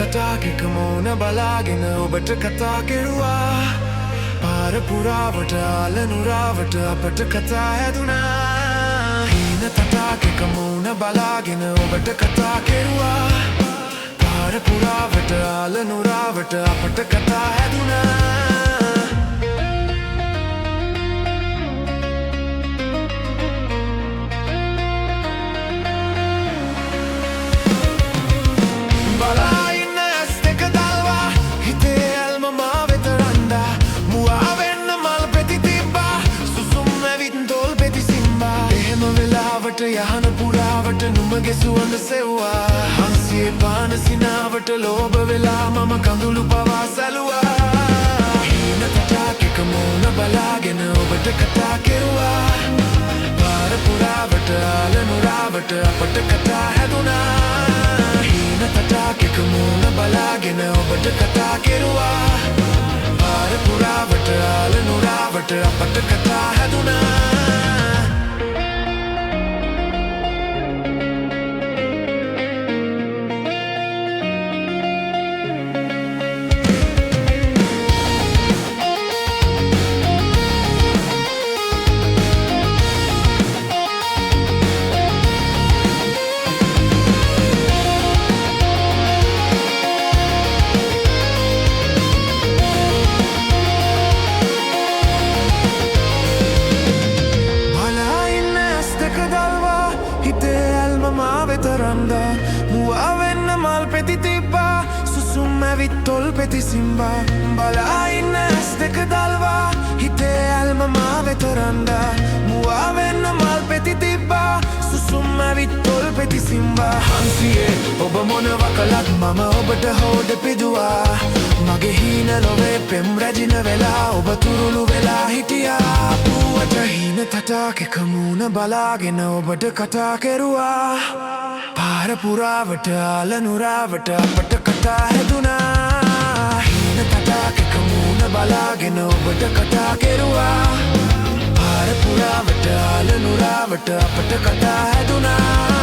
තටාකෙක මූණ බලාගෙන ඔබට කතා කෙරුවා පාර පුරාවට ආලනුරාවට අපට කතා හැදුනා හීන තටාකෙක මූණ බලාගෙන ඔබට කතා කෙරුවා පාර පුරාවට ආලනුරාවට අපට කතා හැදුනා යහන පුරාවට නුඹගේ සුවඳ සෙව්වා හංසියේ පාන සිනාවට ලෝභ වෙලා මම කඳුළු පවා සැලුවා හීන තටාකෙක මූණ බලාගෙන ඔබට කතා කෙරුවා පාර පුරාවට ආලනුරාවට අපට කතා හැදුනා හීන තටාකෙක මූණ බලාගෙන ඔබට කතා කෙරුවා පාර පුරාවට ආලනුරාවට අපට කතා හැදුනා Randa muavenna mal peti tibba susum avit tol peti simba bala inna astek dalwa hite alma ma veteranda muavenna mal peti tibba susum avit tol peti simba hansiye oba mona wakalat mama obata hode piduwa mage hina love pem rajina vela oba turulu vela hitiya puwata hina tatakeka muna balagena obata kata keruwa පාර පුරාවට ආලනුරාවට අපට කතා හැදුනා හීන තටාකෙක මූණ බලාගෙන ඔබට කතා කෙරුවා පාර පුරාවට ආලනුරාවට අපට කතා හැදුනා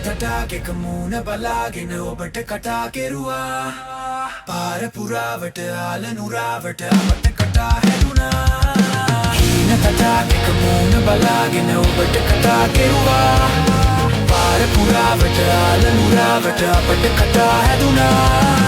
තටාකෙක මූණ බලාගෙන ඔබට කතා කෙරුවා පාර පුරාවට ආලනුරාවට අපට කතා හැදුනා හීන තටාකෙක මූණ බලාගෙන ඔබට කතා කෙරුවා පාර පුරාවට ආලනුරාවට අපට කතා හැදුනා